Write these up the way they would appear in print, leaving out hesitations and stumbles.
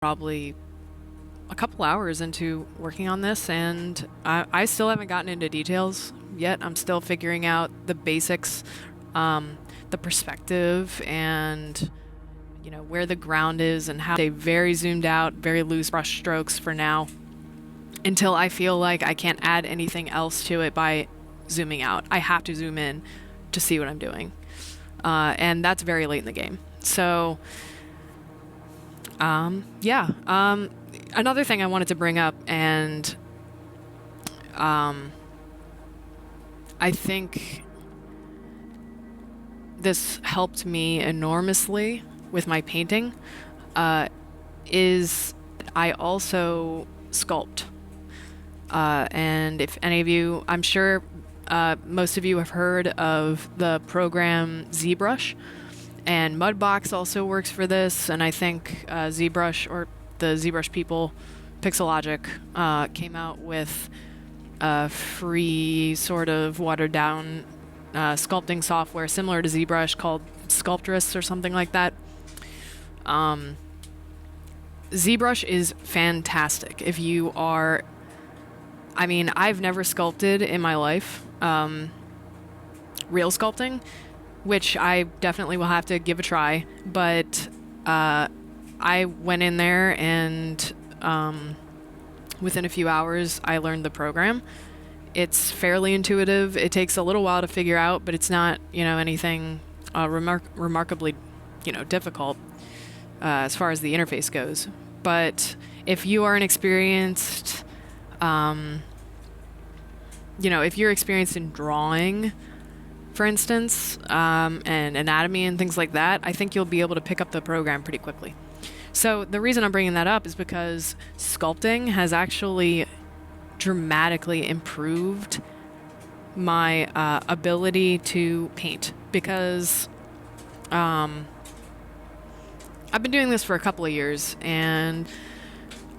probably a couple hours into working on this, and I still haven't gotten into details yet. I'm still figuring out the basics, the perspective, and where the ground is, and how they very zoomed out, very loose brush strokes for now, until I feel like I can't add anything else to it by zooming out. I have to zoom in to see what I'm doing, and that's very late in the game. So another thing I wanted to bring up, and I think this helped me enormously with my painting, is I also sculpt. And if any of you, I'm sure most of you have heard of the program ZBrush, and Mudbox also works for this, and I think ZBrush, or the ZBrush people, Pixelogic, came out with a free sort of watered down sculpting software similar to ZBrush called Sculptress or something like that. ZBrush is fantastic. If you are, I've never sculpted in my life, real sculpting, which I definitely will have to give a try, but I went in there and within a few hours I learned the program. It's fairly intuitive. It takes a little while to figure out, but it's not, anything remarkably, difficult as far as the interface goes. But if you are an experienced, if you're experienced in drawing, for instance, and anatomy and things like that, I think you'll be able to pick up the program pretty quickly. So the reason I'm bringing that up is because sculpting has actually dramatically improved my ability to paint, because I've been doing this for a couple of years, and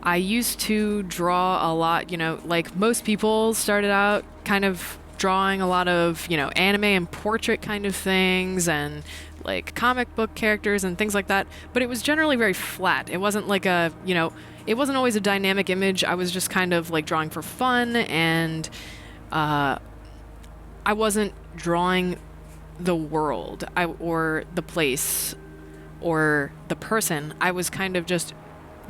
I used to draw a lot, like most people started out kind of drawing a lot of, anime and portrait kind of things, and like comic book characters and things like that, but it was generally very flat. It wasn't like it wasn't always a dynamic image. I was just kind of like drawing for fun, and I wasn't drawing the world or the place or the person. I was kind of just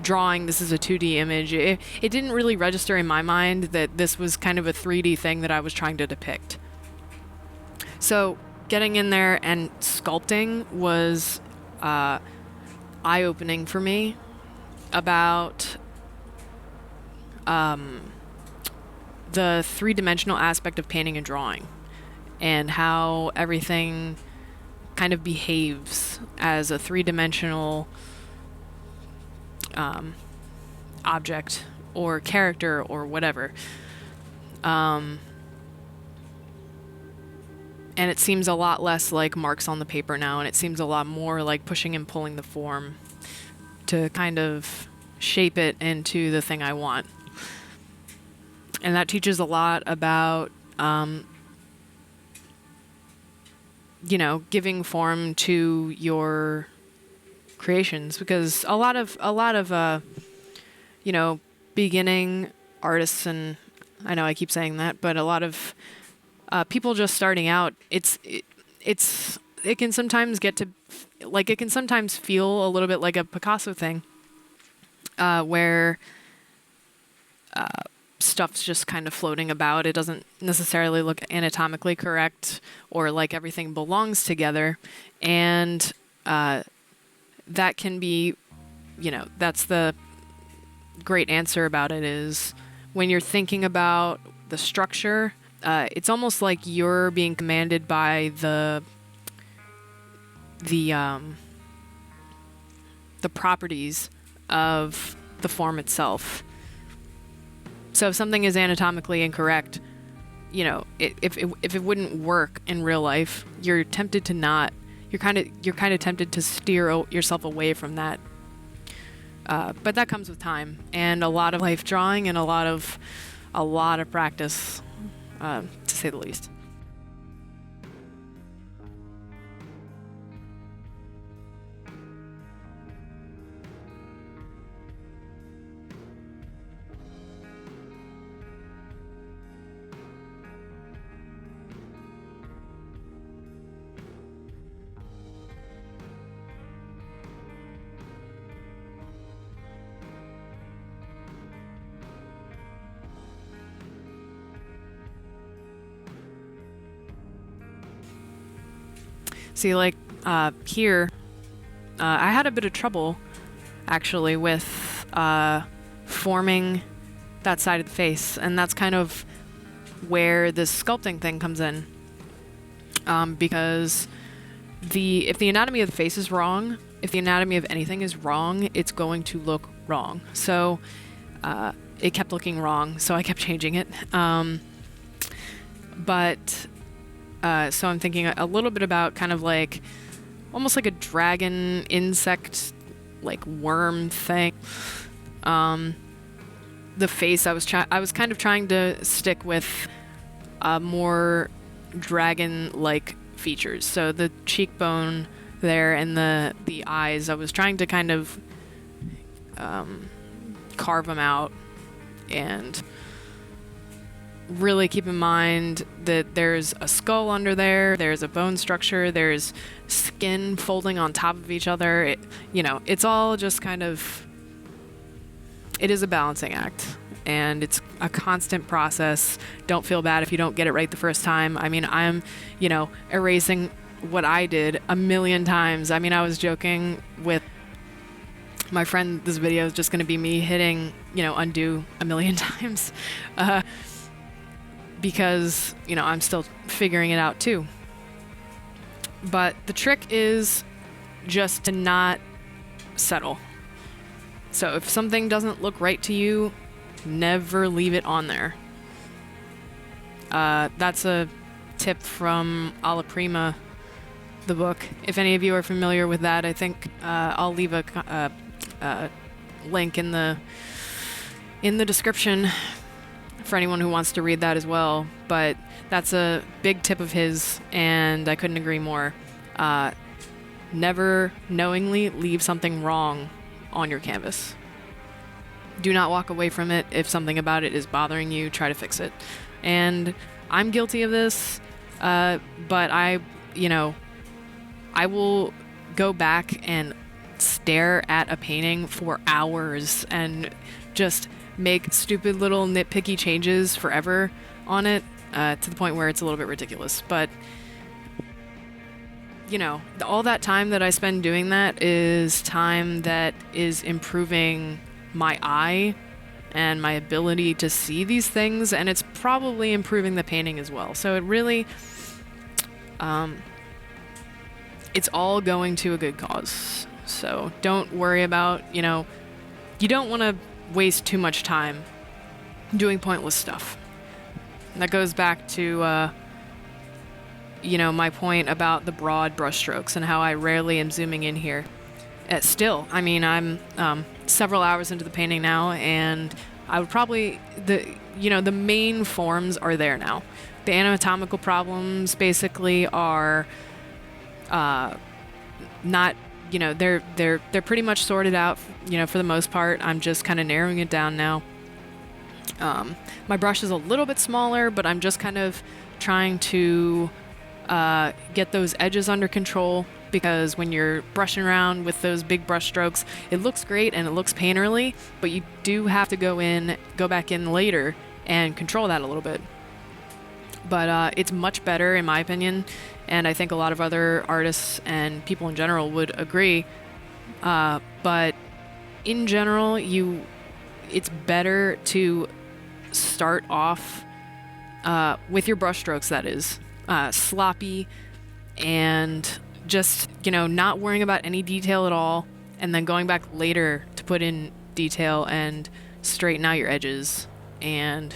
drawing, this is a 2D image. It didn't really register in my mind that this was kind of a 3D thing that I was trying to depict. So getting in there and sculpting was eye-opening for me about the three-dimensional aspect of painting and drawing, and how everything kind of behaves as a three-dimensional object or character or whatever. And it seems a lot less like marks on the paper now, and it seems a lot more like pushing and pulling the form to kind of shape it into the thing I want. And that teaches a lot about, giving form to your creations, because a lot of beginning artists, and I know I keep saying that, but a lot of people just starting out, it can sometimes it can sometimes feel a little bit like a Picasso thing, where stuff's just kind of floating about. It doesn't necessarily look anatomically correct, or like everything belongs together, and that can be, that's the great answer about it, is when you're thinking about the structure, it's almost like you're being commanded by the properties of the form itself. So if something is anatomically incorrect, if it wouldn't work in real life, you're tempted to not. You're kind of tempted to steer yourself away from that. But that comes with time and a lot of life drawing and a lot of practice, to say the least. See, like here, I had a bit of trouble actually with forming that side of the face, and that's kind of where this sculpting thing comes in, because if the anatomy of the face is wrong, if the anatomy of anything is wrong, it's going to look wrong. So it kept looking wrong, so I kept changing it. So I'm thinking a little bit about kind of like almost like a dragon insect, like worm thing. The face, I was kind of trying to stick with more dragon-like features. So the cheekbone there and the eyes, I was trying to kind of carve them out and really keep in mind that there's a skull under there's a bone structure, there's skin folding on top of each other. It's all just kind of, it is a balancing act, and it's a constant process. Don't feel bad if you don't get it right the first time. I mean, I'm, erasing what I did a million times. I mean, I was joking with my friend, this video is just going to be me hitting, undo a million times. Because, I'm still figuring it out too. But the trick is just to not settle. So if something doesn't look right to you, never leave it on there. That's a tip from Alla Prima, the book. If any of you are familiar with that, I think I'll leave a link in the description for anyone who wants to read that as well. But that's a big tip of his, and I couldn't agree more. Never knowingly leave something wrong on your canvas. Do not walk away from it. If something about it is bothering you, try to fix it. And I'm guilty of this, but I will go back and stare at a painting for hours and just make stupid little nitpicky changes forever on it, to the point where it's a little bit ridiculous. But all that time that I spend doing that is time that is improving my eye and my ability to see these things, and it's probably improving the painting as well. So it really, it's all going to a good cause. So don't worry about, you don't want to waste too much time doing pointless stuff. And that goes back to, my point about the broad brushstrokes and how I rarely am zooming in here. Still, I mean, I'm several hours into the painting now, and I would probably, the main forms are there now. The anatomical problems basically are not, they're pretty much sorted out, for the most part. I'm just kind of narrowing it down now. My brush is a little bit smaller, but I'm just kind of trying to get those edges under control, because when you're brushing around with those big brush strokes, it looks great and it looks painterly, but you do have to go back in later and control that a little bit. But it's much better, in my opinion, and I think a lot of other artists and people in general would agree. But in general, it's better to start off with your brush strokes, that is, sloppy, and just, not worrying about any detail at all, and then going back later to put in detail and straighten out your edges and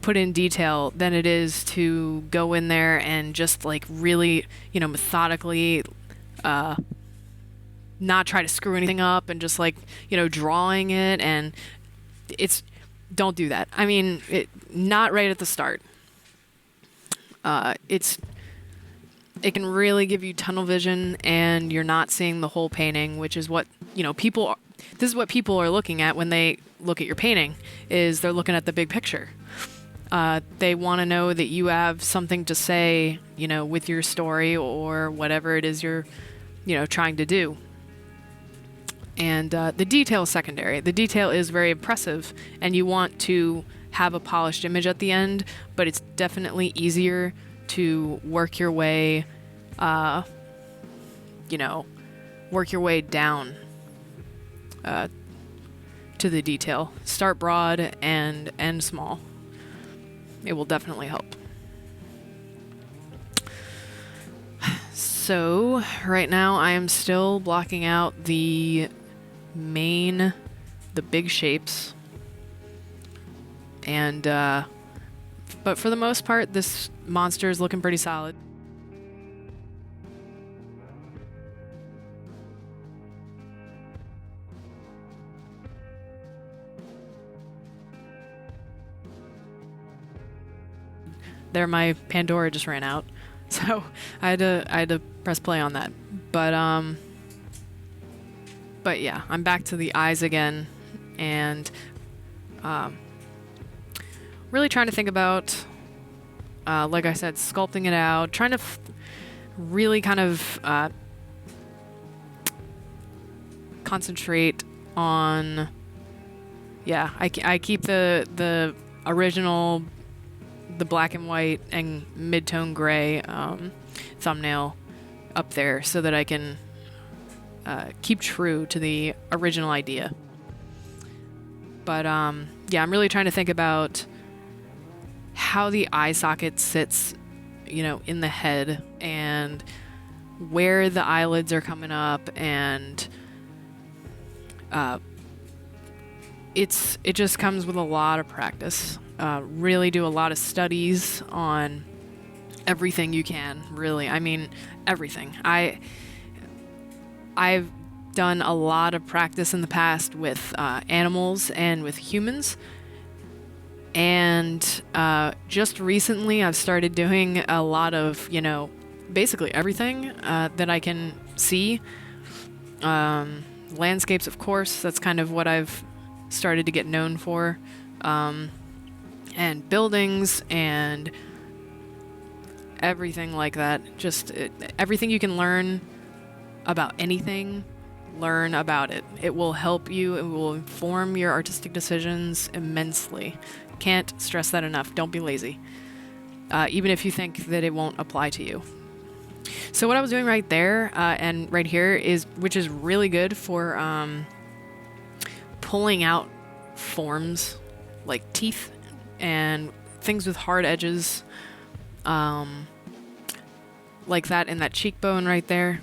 put in detail, than it is to go in there and just like really, methodically not try to screw anything up and just like, drawing it. And don't do that. I mean, not right at the start. It can really give you tunnel vision, and you're not seeing the whole painting, which is what, this is what people are looking at when they look at your painting, is they're looking at the big picture. They want to know that you have something to say, with your story or whatever it is you're, trying to do. And the detail is secondary. The detail is very impressive, and you want to have a polished image at the end, but it's definitely easier to work your way you know, work your way down to the detail. Start broad and end small. It will definitely help. So right now I am still blocking out the big shapes, and but for the most part this monster is looking pretty solid. There, my Pandora just ran out, so I had to press play on that. But yeah, I'm back to the eyes again, and really trying to think about, like I said, sculpting it out, trying to really kind of concentrate on. Yeah, I keep the original, the black and white and mid-tone gray thumbnail up there so that I can keep true to the original idea. But yeah, I'm really trying to think about how the eye socket sits, you know, in the head, and where the eyelids are coming up, and it just comes with a lot of practice. Really do a lot of studies on everything you can, really. I mean, everything. I've done a lot of practice in the past with animals and with humans. And just recently I've started doing a lot of, you know, basically everything that I can see. Landscapes, of course, that's kind of what I've started to get known for. And buildings and everything like that. Just everything you can learn about anything, learn about it. It will help you. It will inform your artistic decisions immensely. Can't stress that enough. Don't be lazy. Even if you think that it won't apply to you. So what I was doing right there and right here which is really good for pulling out forms like teeth and things with hard edges, like that in that cheekbone right there.